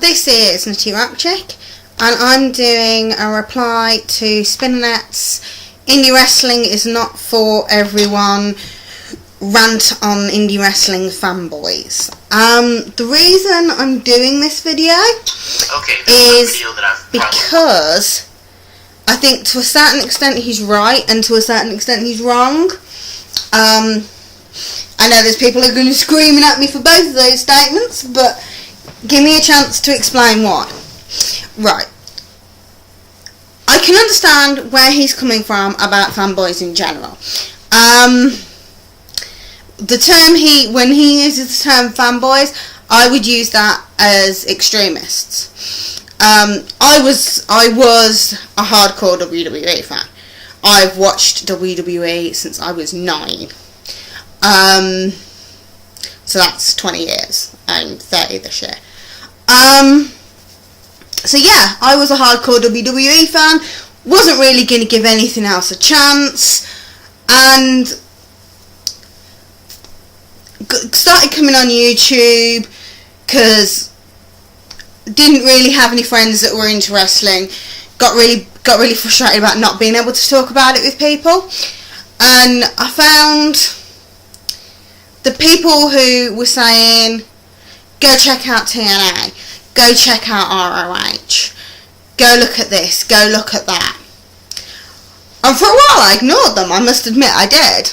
this is Nutty Rock Chick, and I'm doing a reply to Spinnernet's Indie Wrestling is not for everyone rant on indie wrestling fanboys. The reason I'm doing this video is because I think to a certain extent he's right and to a certain extent he's wrong. I know there's people who are going to be screaming at me for both of those statements, but give me a chance to explain why. Right. I can understand where he's coming from about fanboys in general. The term when he uses the term fanboys, I would use that as extremists. I was a hardcore WWE fan. I've watched WWE since I was 9. So that's 20 years. I'm 30 this year. So yeah, I was a hardcore WWE fan. Wasn't really going to give anything else a chance. And started coming on YouTube because didn't really have any friends that were into wrestling. Got really frustrated about not being able to talk about it with people. And I found the people who were saying, go check out TNA, go check out ROH, go look at this, go look at that. And for a while I ignored them, I must admit I did.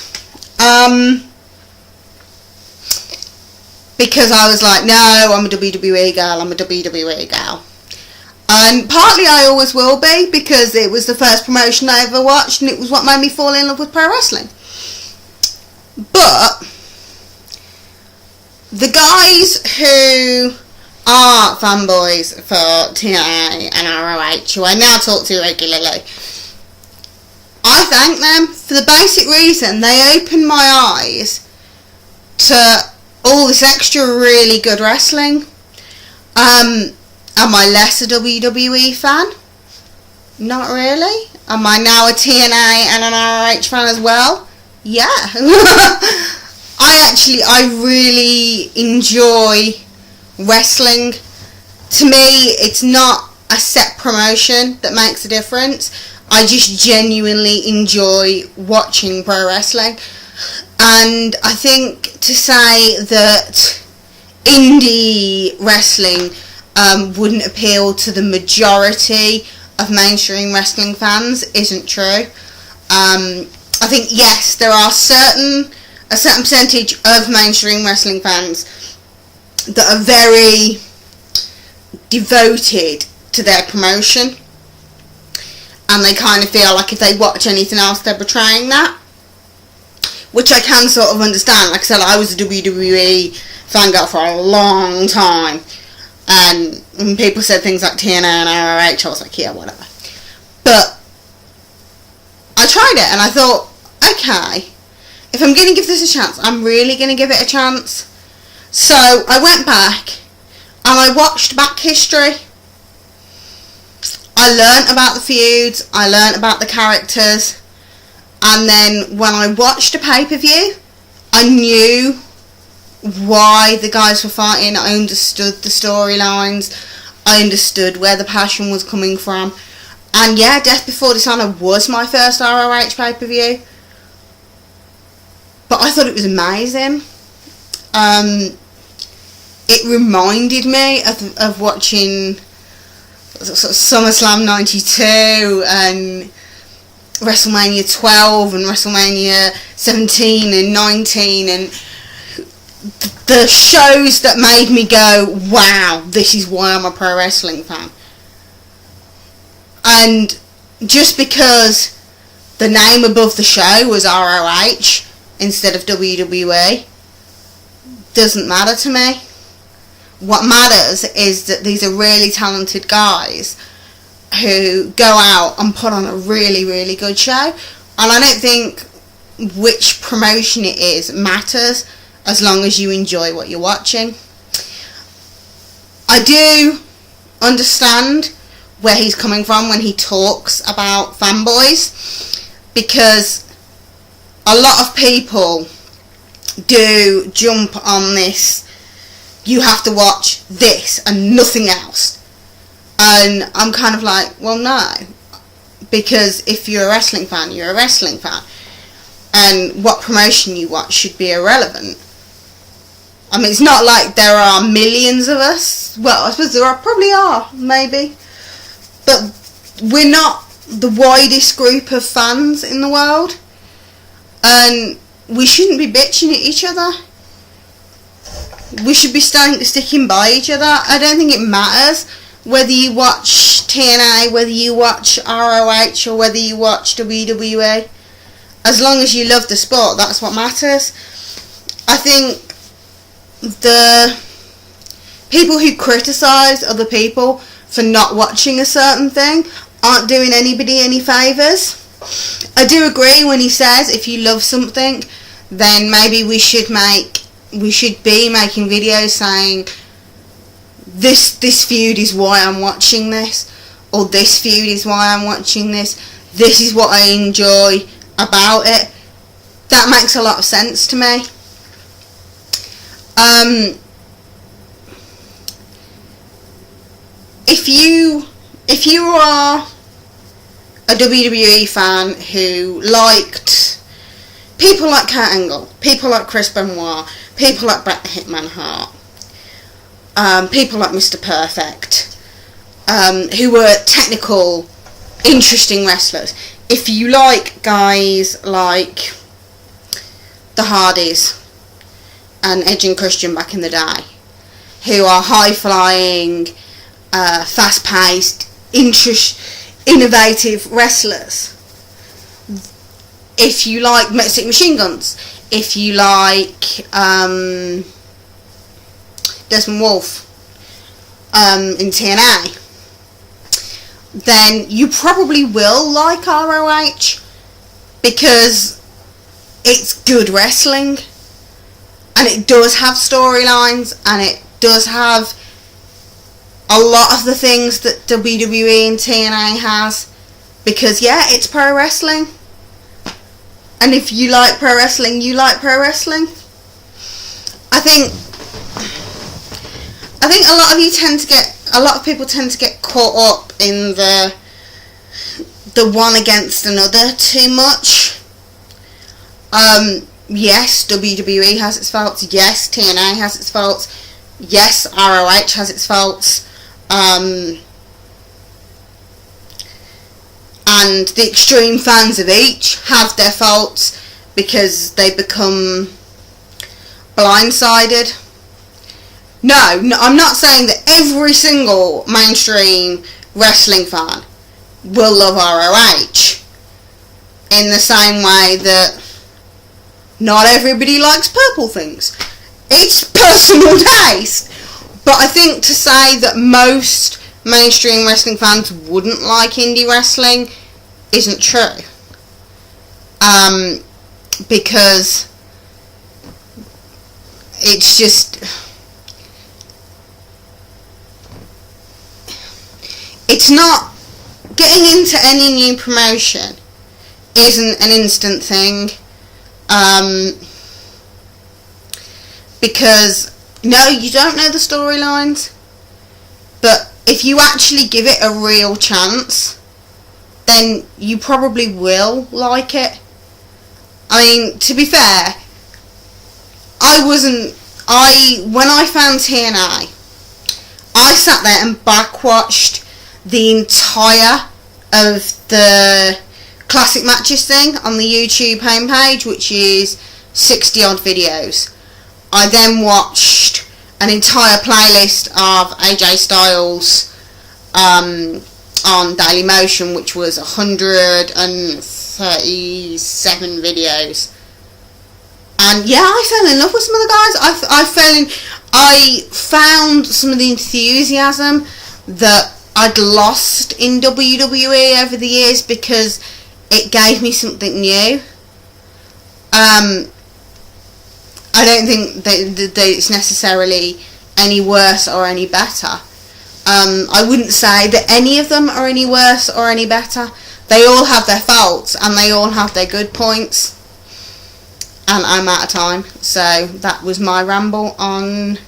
Because I was like, no, I'm a WWE girl, I'm a WWE girl. And partly I always will be, because it was the first promotion I ever watched and it was what made me fall in love with pro wrestling. But the guys who are fanboys for TNA and ROH, who I now talk to regularly, I thank them for the basic reason they opened my eyes to all this extra really good wrestling. Am I less a WWE fan? Not really. Am I now a TNA and an ROH fan as well? Yeah. I really enjoy wrestling. To me, it's not a set promotion that makes a difference. I just genuinely enjoy watching pro wrestling. And I think to say that indie wrestling wouldn't appeal to the majority of mainstream wrestling fans isn't true. I think, yes, there are a certain percentage of mainstream wrestling fans that are very devoted to their promotion, and they kind of feel like if they watch anything else they're betraying that, which I can sort of understand. Like I said, I was a WWE fangirl for a long time, and when people said things like TNA and ROH, I was like, yeah, whatever. But I tried it and I thought, okay, if I'm going to give this a chance, I'm really going to give it a chance. So I went back and I watched back history. I learnt about the feuds, I learnt about the characters, and then when I watched a pay-per-view, I knew why the guys were fighting. I understood the storylines, I understood where the passion was coming from. And yeah, Death Before Dishonor was my first ROH pay-per-view, but I thought it was amazing. It reminded me of watching sort of SummerSlam 92 and WrestleMania 12 and WrestleMania 17 and 19 and the shows that made me go, wow, this is why I'm a pro wrestling fan. And just because the name above the show was ROH instead of WWE doesn't matter to me. What matters is that these are really talented guys who go out and put on a really, really good show. And I don't think which promotion it is matters as long as you enjoy what you're watching. I do understand where he's coming from when he talks about fanboys, because a lot of people do jump on this you have to watch this and nothing else. And I'm kind of like, well, no. Because if you're a wrestling fan, you're a wrestling fan. And what promotion you watch should be irrelevant. I mean, it's not like there are millions of us. Well, I suppose probably are, maybe. But we're not the widest group of fans in the world. And we shouldn't be bitching at each other. We should be sticking by each other. I don't think it matters whether you watch TNA, whether you watch ROH, or whether you watch WWE. As long as you love the sport, that's what matters. I think the people who criticise other people for not watching a certain thing aren't doing anybody any favours. I do agree when he says if you love something, then maybe we should be making videos saying this feud is why I'm watching this, or this feud is why I'm watching this. This is what I enjoy about it. That makes a lot of sense to me. If you are a WWE fan who liked people like Kurt Angle, people like Chris Benoit, people like Bret the Hitman Hart, people like Mr. Perfect, who were technical, interesting wrestlers. If you like guys like the Hardys and Edge and Christian back in the day, who are high-flying, fast-paced, innovative wrestlers. If you like Mexican Machine Guns, if you like Desmond Wolfe in TNA, then you probably will like ROH, because it's good wrestling, and it does have storylines, and it does have a lot of the things that WWE and TNA has, because yeah, it's pro wrestling. And if you like pro wrestling, you like pro wrestling. I think a lot of people tend to get caught up in the one against another too much. Yes, WWE has its faults. Yes, TNA has its faults. Yes, ROH has its faults. And the extreme fans of each have their faults because they become blindsided. No, I'm not saying that every single mainstream wrestling fan will love ROH in the same way that not everybody likes purple things. It's personal taste. But I think to say that most mainstream wrestling fans wouldn't like indie wrestling isn't true. Because it's just... It's not... Getting into any new promotion isn't an instant thing. Because, no, you don't know the storylines. But if you actually give it a real chance, then you probably will like it. I mean, to be fair, when I found TNA, I sat there and backwatched the entire of the classic matches thing on the YouTube homepage, which is 60 odd videos. I then watched an entire playlist of AJ Styles on Dailymotion, which was 137 videos. And yeah, I fell in love with some of the guys. I found some of the enthusiasm that I'd lost in WWE over the years because it gave me something new. I don't think that it's necessarily any worse or any better. I wouldn't say that any of them are any worse or any better. They all have their faults and they all have their good points. And I'm out of time, so that was my ramble on